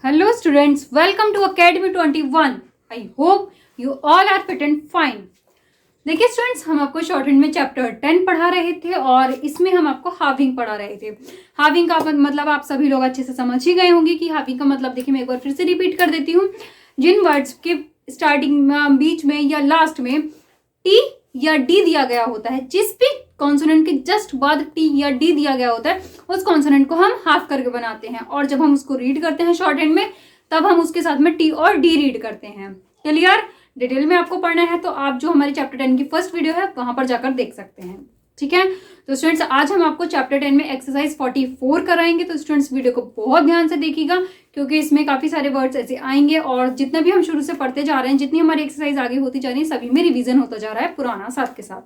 Hello students, welcome to Academy 21. I hope you all are fit and fine. देखिए students, हम आपको short hand में chapter 10 पढ़ा रहे थे और इसमें हम आपको हाविंग पढ़ा रहे थे। हाविंग का मतलब आप सभी लोग अच्छे से समझ ही गए होंगे कि हाविंग का मतलब देखिए मैं एक बार फिर से रिपीट कर देती हूँ। जिन वर्ड्स के स्टार्टिंग में, बीच में या लास्ट में टी या डी दिया गया होता है, जिस भी कॉन्सोनेंट के जस्ट बाद टी या डी दिया गया होता है, उस कॉन्सोनेंट को हम हाफ करके बनाते हैं और जब हम उसको रीड करते हैं शॉर्ट हैंड में, तब हम उसके साथ में टी और डी रीड करते हैं। क्लियर? डिटेल में आपको पढ़ना है तो आप जो हमारे चैप्टर 10 की फर्स्ट वीडियो है वहां पर जाकर देख सकते हैं। ठीक है, तो स्टूडेंट्स आज हम आपको चैप्टर 10 में एक्सरसाइज 44 कराएंगे। तो स्टूडेंट्स वीडियो को बहुत ध्यान से देखिएगा क्योंकि इसमें काफी सारे वर्ड्स ऐसे आएंगे और जितना भी हम शुरू से पढ़ते जा रहे हैं, जितनी हमारी एक्सरसाइज आगे होती जा रही है, सभी में रिवीजन होता जा रहा है पुराना साथ के साथ।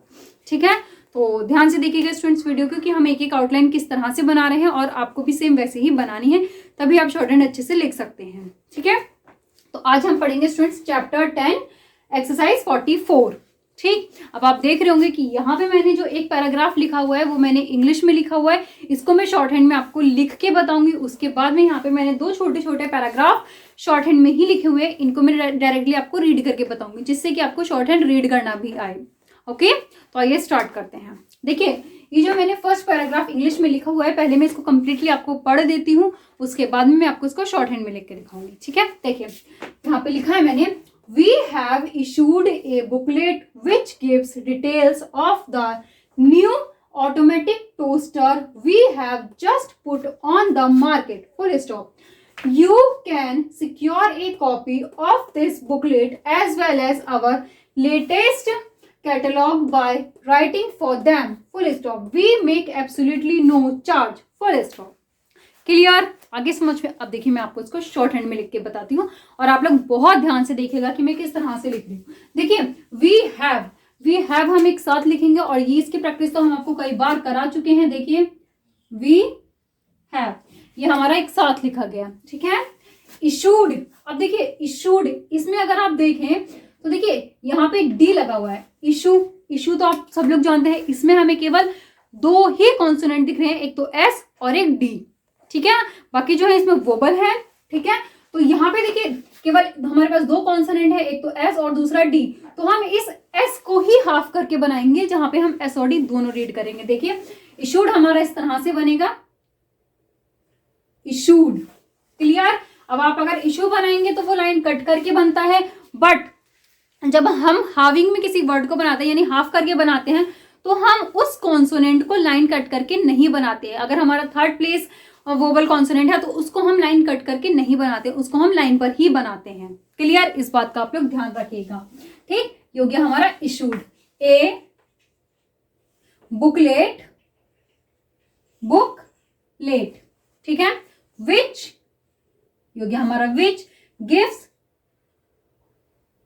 ठीक है, तो ध्यान से देखिएगा स्टूडेंट्स वीडियो, क्योंकि हम एक एक आउटलाइन किस तरह से बना रहे हैं और आपको भी सेम वैसे ही बनानी है, तभी आप शॉर्ट हैंड अच्छे से लिख सकते हैं। ठीक है, तो आज हम पढ़ेंगे स्टूडेंट्स चैप्टर 10 एक्सरसाइज 44। ठीक, अब आप देख रहे होंगे कि यहाँ पे मैंने जो एक पैराग्राफ लिखा हुआ है वो मैंने इंग्लिश में लिखा हुआ है। इसको मैं शॉर्ट हैंड में आपको लिख के बताऊंगी। उसके बाद में यहाँ पे मैंने दो छोटे छोटे पैराग्राफ शॉर्ट हैंड में ही लिखे हुए हैं, इनको मैं डायरेक्टली आपको रीड करके बताऊंगी, जिससे कि आपको शॉर्ट हैंड रीड करना भी आए। ओके, तो आइए स्टार्ट करते हैं। देखिए, ये जो मैंने फर्स्ट पैराग्राफ इंग्लिश में लिखा हुआ है, पहले मैं इसको कंप्लीटली आपको पढ़ देती हूँ, उसके बाद में मैं आपको इसको शॉर्ट हैंड में लिख के दिखाऊंगी। ठीक है, देखिए यहाँ पे लिखा है मैंने, We have issued a booklet which gives details of the new automatic toaster we have just put on the market. Full stop. You can secure a copy of this booklet as well as our latest catalog by writing for them. Full stop. We make absolutely no charge. Full stop. Clear? आगे समझ में? अब देखिए मैं आपको इसको short hand में लिख के बताती हूँ और आप लोग बहुत ध्यान से देखिएगा कि मैं किस तरह से लिख रही हूँ। देखिए, वी हैव हम एक साथ लिखेंगे और ये इसकी प्रैक्टिस तो हम आपको कई बार करा चुके हैं। देखिए, वी हैव ये हमारा एक साथ लिखा गया। ठीक है, इशूड, अब देखिए इशूड, इसमें अगर आप देखें तो देखिए यहाँ पे डी लगा हुआ है। इशू तो आप सब लोग जानते हैं, इसमें हमें केवल दो ही कॉन्सोनेंट दिख रहे हैं, एक तो एस और एक डी। ठीक है, बाकी जो है इसमें वोबल है। ठीक है, तो यहाँ पे देखिए केवल हमारे पास दो कॉन्सोनेंट है, एक तो एस और दूसरा डी, तो हम इस एस को ही हाफ करके बनाएंगे, जहां पे हम एस और डी दोनों रीड करेंगे। देखिए, इशूड हमारा इस तरह से बनेगा, इशूड। क्लियर? अब आप अगर इशू बनाएंगे तो वो लाइन कट करके बनता है, बट जब हम हाविंग में किसी वर्ड को बनाते हैं यानी हाफ करके बनाते हैं, तो हम उस कॉन्सोनेंट को लाइन कट करके नहीं बनाते हैं। अगर हमारा थर्ड प्लेस वोबल कॉन्सोनेंट है तो उसको हम लाइन कट करके नहीं बनाते, उसको हम लाइन पर ही बनाते हैं। क्लियर? इस बात का आप लोग ध्यान रखिएगा। ठीक, ये हो गया हमारा इशूड। ए बुकलेट, बुकलेट। ठीक है, विच, ये हो गया हमारा विच। गिव्स,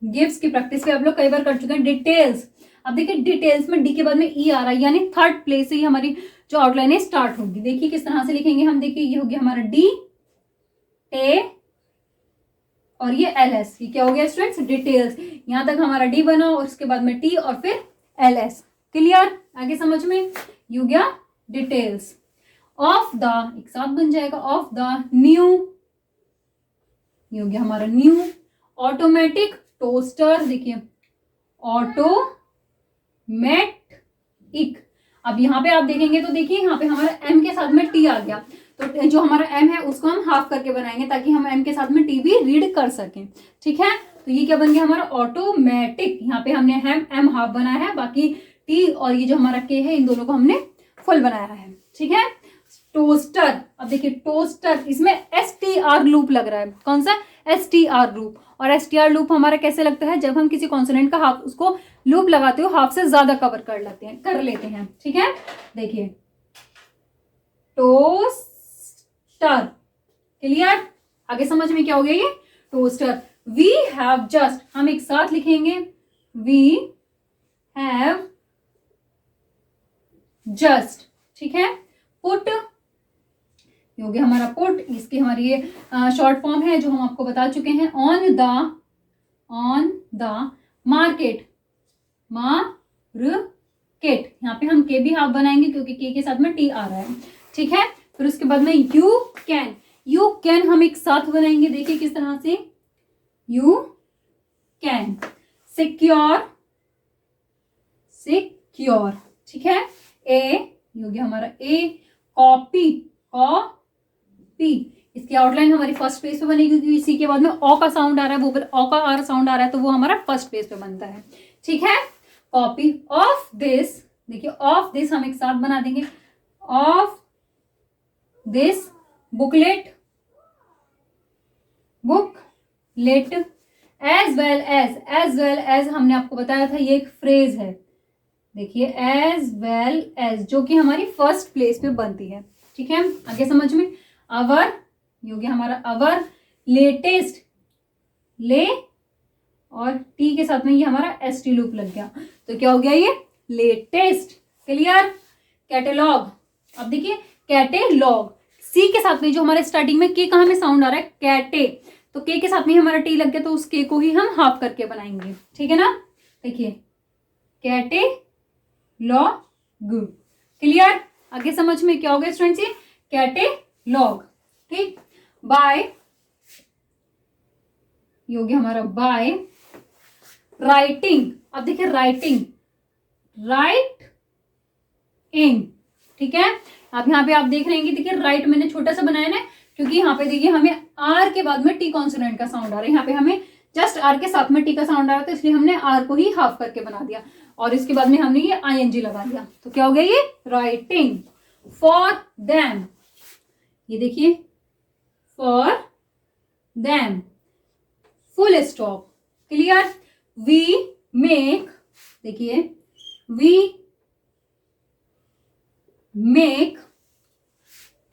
गिव्स की प्रैक्टिस भी आप लोग कई बार कर चुके हैं। डिटेल्स, अब देखिए डिटेल्स में डी के बाद में ई आ रहा है, यानी थर्ड प्लेस से ही हमारी जो आउटलाइन है स्टार्ट होगी। देखिए किस तरह से लिखेंगे हम। देखिए ये हो गया हमारा डी, ए और ये एल एस। ये क्या हो गया स्टूडेंट्स? डिटेल्स। यहां तक हमारा डी बना और उसके बाद में टी और फिर एल एस। क्लियर? आगे समझ में? ये हो गया डिटेल्स ऑफ द, एक साथ बन जाएगा, ऑफ द न्यू, ये हो गया हमारा न्यू ऑटोमेटिक टोस्टर। देखिए ऑटोमेटिक। अब यहाँ पे आप देखेंगे तो देखिए यहाँ पे हमारा एम के साथ में टी आ गया, तो जो हमारा एम है उसको हम हाफ करके बनाएंगे ताकि हम एम के साथ में टी भी रीड कर सकें। ठीक है, तो ये क्या बन गया हमारा? ऑटोमेटिक। यहाँ पे हमने एम हाफ बनाया है, बाकी टी और ये जो हमारा के है, इन दोनों को हमने फुल बनाया है। ठीक है, टोस्टर। अब देखिए टोस्टर, इसमें STR लूप लग रहा है। कौन सा? STR loop. और STR लूप हमारा कैसे लगता है? जब हम किसी कॉन्सोनेंट का हाफ, उसको लूप लगाते हो हाफ से ज्यादा कवर कर लेते हैं। ठीक है, देखिए टोस्टर। क्लियर? आगे समझ में क्या हो गया? ये टोस्टर। वी हैव जस्ट, हम एक साथ लिखेंगे, वी हैव जस्ट। ठीक है, पुट, ये हो गया हमारा पुट। इसकी हमारी ये शॉर्ट फॉर्म है जो हम आपको बता चुके हैं। ऑन द मार्केट, मार्केट, यहाँ पे हम के भी हाफ बनाएंगे क्योंकि के साथ में टी आ रहा है। ठीक है, फिर उसके बाद में यू कैन, यू कैन हम एक साथ बनाएंगे, देखिए किस तरह से, यू कैन, सिक्योर, सिक्योर, ठीक है। ए, ये हो गया हमारा ए, कॉपी, कॉपी, इसकी आउटलाइन हमारी फर्स्ट पेज पे बनेगी क्योंकि इसी के बाद में ओ का साउंड आ रहा है, वो ओ का आर साउंड आ रहा है, तो वो हमारा फर्स्ट पेज पे बनता है, ठीक है। कॉपी ऑफ दिस, देखिए ऑफ दिस हम एक साथ बना देंगे, of this booklet, booklet, as well as हमने आपको बताया था ये एक फ्रेज है, देखिए एज वेल एज, जो कि हमारी फर्स्ट प्लेस पे बनती है, ठीक है। आगे समझ में, अवर, ये हो गया हमारा अवर लेटेस्ट, ले और टी के साथ में ये हमारा एस टी लूप लग गया, तो क्या हो गया ये लेटेस्ट, क्लियर। कैटेलॉग, अब देखिए कैटेलॉग, सी के साथ में जो हमारे स्टार्टिंग में के कहाँ में साउंड आ रहा है, कैटे, तो के साथ में हमारा टी लग गया, तो उस के को ही हम हाफ करके बनाएंगे, ठीक है ना। देखिए कैटेलॉग, क्लियर। आगे समझ में क्या हो गया स्टूडेंट्स, ये कैटेलॉग, ठीक। बाय, ये हो गया हमारा बाय, राइटिंग, अब देखिए राइटिंग, राइट इन, ठीक है। अब यहाँ पे आप देख रहे हैं, देखिए राइट मैंने छोटा सा बनाया ना, क्योंकि यहाँ पे देखिए हमें आर के बाद में टी कॉन्सोनेंट का साउंड आ रहा है, यहाँ पे हमें जस्ट आर के साथ में टी का साउंड आ रहा था, इसलिए हमने आर को ही हाफ करके बना दिया, और इसके बाद में हमने ये आईएनजी लगा दिया, तो क्या हो गया ये राइटिंग। फॉर देम, ये देखिए for them, full stop, clear. We make, देखिए वी मेक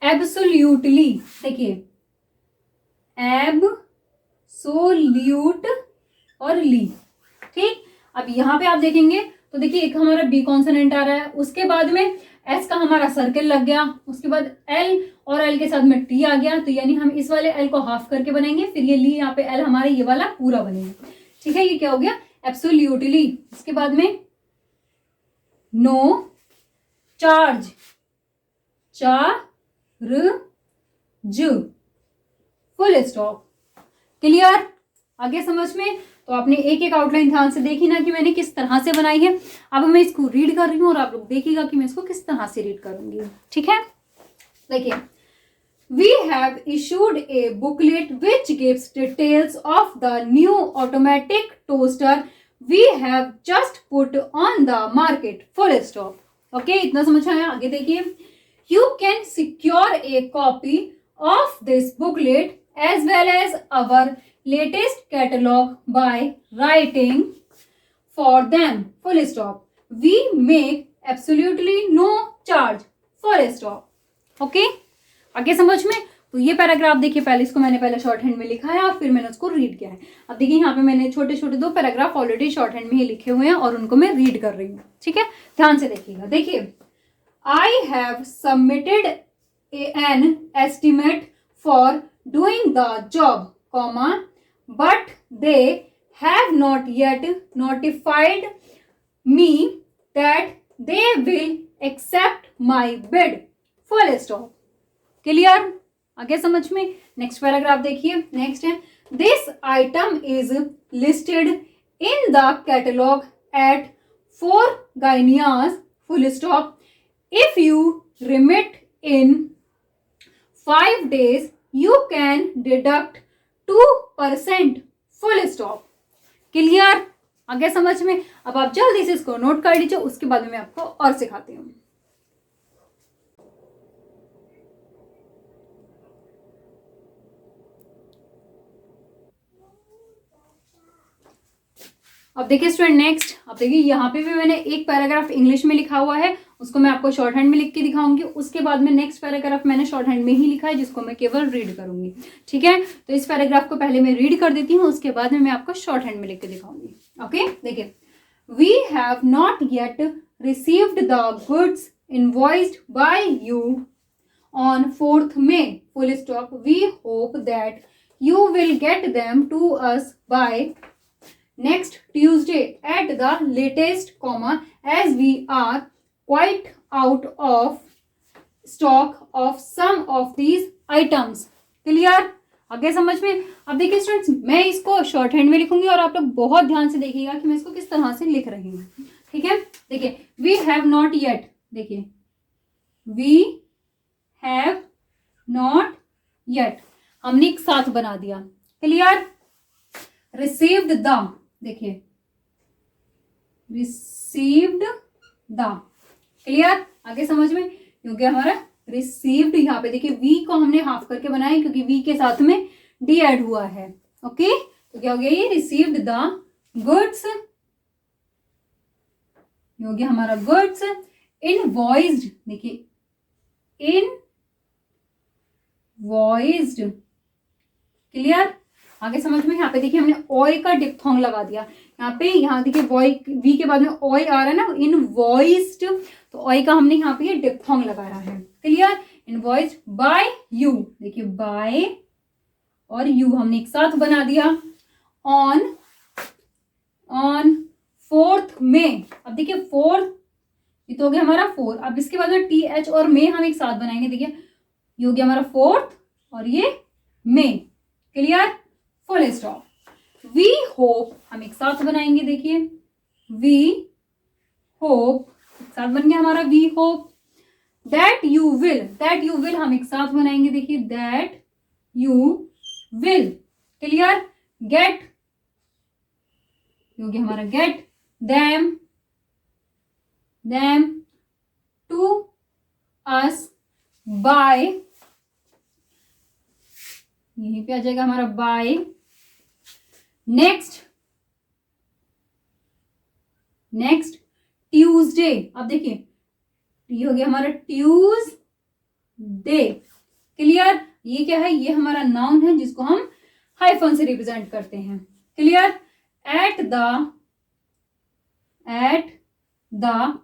एब्सोल्यूटली, देखिए एब्सोल्यूट और ली, ठीक। अब यहां पे आप देखेंगे तो देखिए एक हमारा बी कॉन्सोनेंट आ रहा है, उसके बाद में एस का हमारा सर्कल लग गया, उसके बाद एल और एल के साथ में टी आ गया, तो यानी हम इस वाले एल को हाफ करके बनाएंगे, फिर ये ली यहाँ पे एल हमारे ये वाला पूरा बनेगा, ठीक है। ये क्या हो गया एब्सोल्यूटली। इसके बाद में no charge, charge, full stop, clear. आगे समझ में, तो आपने एक एक आउटलाइन ध्यान से देखी ना कि मैंने किस तरह से बनाई है। अब मैं इसको रीड कर रही हूँ और आप लोग देखिएगा कि मैं इसको किस तरह से रीड करूंगी, ठीक है। देखिए, we have issued a booklet which gives details of the new automatic toaster we have just put on the market, full stop, okay, इतना समझ आया। आगे देखिए, you can secure a copy of this booklet as well as our latest catalog by writing for them, full stop, we make absolutely no charge, full stop, okay। आगे समझ में, तो ये पैराग्राफ देखिए, पहले इसको मैंने पहले शॉर्ट हैंड में लिखा है और फिर मैंने उसको रीड किया है। अब देखिए यहाँ पे मैंने छोटे छोटे दो पैराग्राफ ऑलरेडी शॉर्ट हैंड में ही लिखे हुए हैं और उनको मैं रीड कर रही हूँ, ठीक है। ध्यान से देखिएगा। देखिए, I have submitted an estimate for doing the job, comma, but they have not yet notified me that they will accept my bid, full stop, clear. आगे समझ में। नेक्स्ट पैराग्राफ देखिए, नेक्स्ट है, this item is listed in the catalogue at 4 guineas, full stop, if you remit in 5 days you can deduct 2%, full stop, clear. आगे समझ में। अब आप जल्दी से इसको नोट कर लीजिए, उसके बाद में मैं आपको और सिखाती हूँ। अब देखिए स्टूडेंट, नेक्स्ट अब देखिए यहाँ पे भी मैंने एक पैराग्राफ इंग्लिश में लिखा हुआ है, उसको मैं आपको शॉर्ट हैंड में लिख के दिखाऊंगी। उसके बाद में नेक्स्ट पैराग्राफ मैंने शॉर्ट हैंड में ही लिखा है, जिसको मैं केवल रीड करूंगी, ठीक है। तो इस पैराग्राफ को पहले मैं रीड कर देती हूँ, उसके बाद में मैं आपको शॉर्ट हैंड में लिख के दिखाऊंगी, ओके। देखिए, we have not yet received the goods invoiced by you on 4th May, full stop, we hope that you will get them to us by next Tuesday at the latest, comma, as we are quite out of stock of some of these items, clear? आगे समझ में? अब देखिए students, मैं इसको short hand में लिखूंगी और आप लोग बहुत ध्यान से देखिएगा कि मैं इसको किस तरह से लिख रही हूँ। ठीक है, देखिए वी हैव नॉट येट, देखिए वी हैव नॉट येट हमने एक साथ बना दिया। क्लियर? रिसीव्ड द, देखिए रिसीव्ड द। क्लियर? आगे समझ में? क्योंकि हमारा रिसीव्ड यहाँ पे देखिए वी को हमने हाफ करके बनाया क्योंकि वी के साथ में डी ऐड हुआ है। ओके, तो क्या हो गया ये? रिसीव्ड द गुड्स, ये हो गया हमारा गुड्स। इनवॉइस्ड, देखिए इनवॉइस्ड। क्लियर? आगे समझ में? यहाँ पे देखिए हमने ओय का डिप्थोंग लगा दिया। यहाँ देखिए वॉय, वी के बाद में ओय आ रहा है ना, इनवॉइस्ड, तो ओय का हमने यहाँ पे ये डिप्थोंग लगाया है। क्लियर? इनवॉइस्ड बाय यू, देखिए बाय और यू हमने एक साथ बना दिया। ऑन 4th में, अब देखिए 4th, ये तो हो गया हमारा 4। अब इसके बाद में टी एच और मे हम एक साथ बनाएंगे। देखिए ये हो गया हमारा 4th और ये मे। Clear? Full stop. We hope हम एक साथ बनाएंगे। देखिए वी होप एक साथ बन गया हमारा we hope. That you will हम एक साथ बनाएंगे। देखिए that you will. Clear? Get, ये हो गया हमारा get. Them to us by, यहीं पे आ जाएगा हमारा बाय। नेक्स्ट ट्यूसडे, अब देखिए ये हो गया हमारा ट्यूसडे। क्लियर? ये क्या है? ये हमारा नाउन है जिसको हम हाइफन से रिप्रेजेंट करते हैं। Clear? At the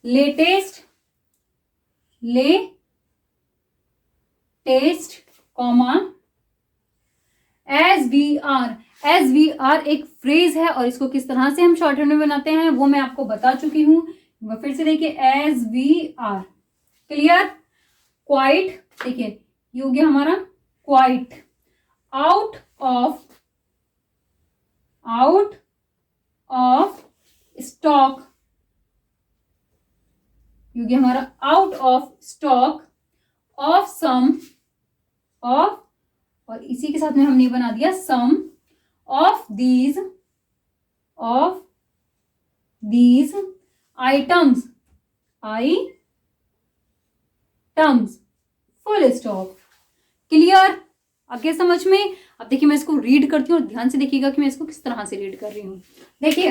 latest comma as we are एक फ्रेज है और इसको किस तरह से हम शॉर्ट हैंड में बनाते हैं वो मैं आपको बता चुकी हूं। फिर से देखिए as we are. Clear? Quite, देखिए ये हो गया हमारा क्वाइट। आउट ऑफ स्टॉक, ये हो गया हमारा out of stock. Of sum, of, और इसी के साथ में हमने बना दिया sum of these items, full stop. Clear? आगे समझ में? अब देखिए मैं इसको रीड करती हूँ और ध्यान से देखिएगा कि मैं इसको किस तरह से रीड कर रही हूँ। देखिए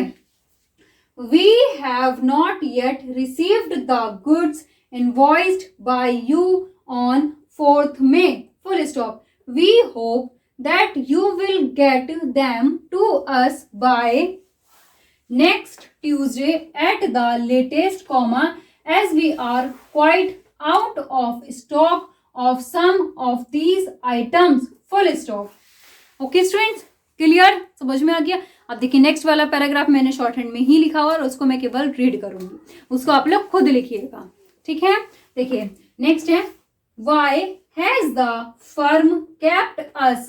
we have not yet received the goods invoiced by you on 4th May, full stop. We hope that you will get them to us by next Tuesday at the latest, comma, as we are quite out of stock of some of these items, full stop. Okay students, clear? समझ में आ गया? अब देखिए next वाला paragraph मैंने short hand में ही लिखा हुआ और उसको मैं केवल रीड करूंगी, उसको आप लोग खुद लिखिएगा। ठीक है? देखिए नेक्स्ट है Why has the firm kept us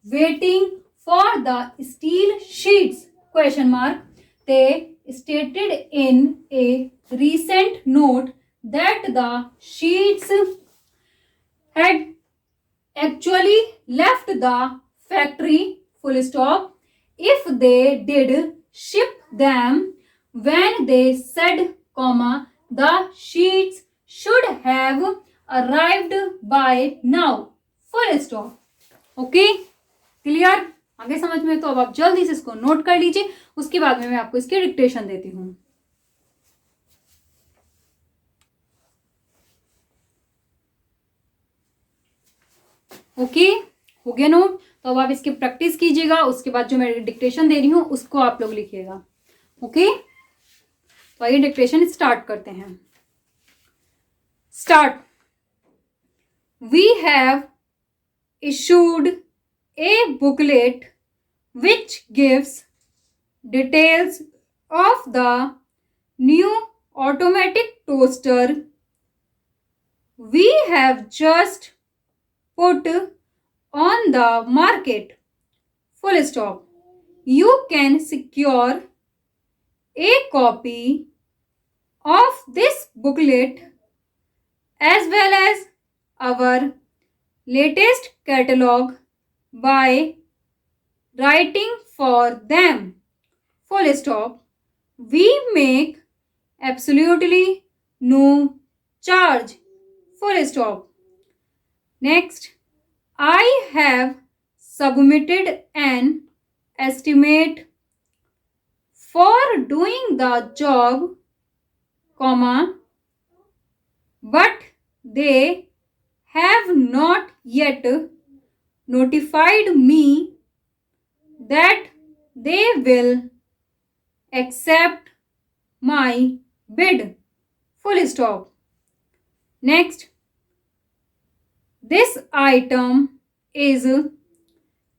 waiting for the steel sheets? Question mark. They stated in a recent note that the sheets had actually left the factory, full stop. If they did ship them when they said, comma, the sheets should have arrived by now, full stop. Okay? Clear? आगे समझ में? तो अब आप जल्दी से इसको note कर लीजिए, उसके बाद में मैं आपको इसकी डिक्टेशन देती हूं। ओके? हो गया नोट? तो अब आप इसकी प्रैक्टिस कीजिएगा, उसके बाद जो मैं डिक्टेशन दे रही हूं उसको आप लोग लिखिएगा। ओके? तो आइए डिक्टेशन स्टार्ट करते हैं। Start. We have issued a booklet which gives details of the new automatic toaster. We have just put on the market. Full stop. You can secure a copy of this booklet as well as our latest catalog by writing for them. Full stop. We make absolutely no charge. Full stop. Next, I have submitted an estimate for doing the job, comma, but they have not yet notified me that they will accept my bid. Full stop. Next, this item is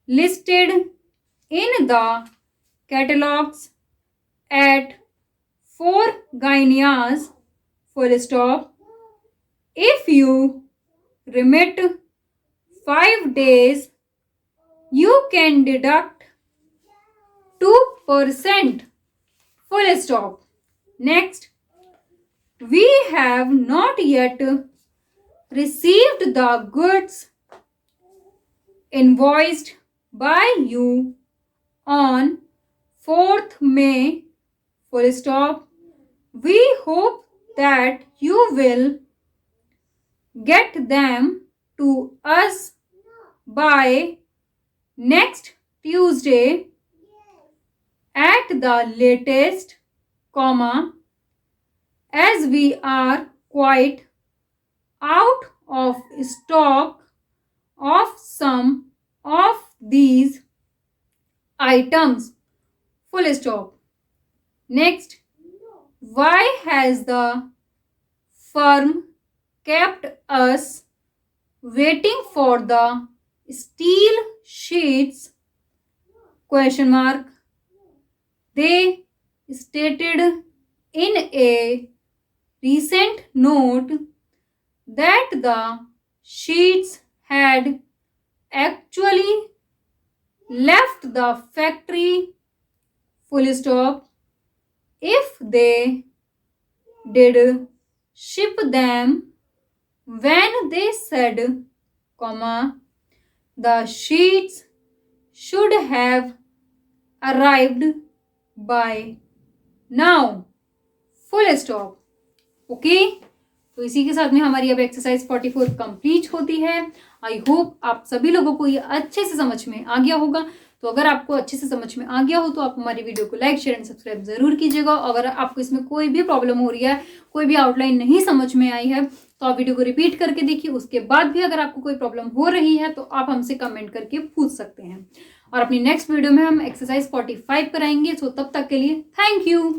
listed in the catalogs at 4 guineas. Full stop. If you remit 5 days, you can deduct 2%. Full stop. Next, we have not yet received the goods invoiced by you on 4th May. Full stop. We hope that you will get them to us by next Tuesday at the latest, comma, as we are quite out of stock of some of these items. Full stop. Next, why has the firm kept us waiting for the steel sheets? Question mark. They stated in a recent note that the sheets had actually left the factory. Full stop. If they did ship them when they said, comma, the sheets should have arrived by now. Full stop. Okay, तो इसी के साथ में हमारी अब exercise 44 complete होती है। I hope आप सभी लोगों को ये अच्छे से समझ में आ गया होगा। तो अगर आपको अच्छे से समझ में आ गया हो तो आप हमारी वीडियो को लाइक शेयर एंड सब्सक्राइब जरूर कीजिएगा। अगर आपको इसमें कोई भी प्रॉब्लम हो रही है, कोई भी आउटलाइन नहीं समझ में आई है, तो आप वीडियो को रिपीट करके देखिए। उसके बाद भी अगर आपको कोई प्रॉब्लम हो रही है तो आप हमसे कमेंट करके पूछ सकते हैं। और अपनी नेक्स्ट वीडियो में हम एक्सरसाइज 45 कराएंगे। सो तब तक के लिए थैंक यू।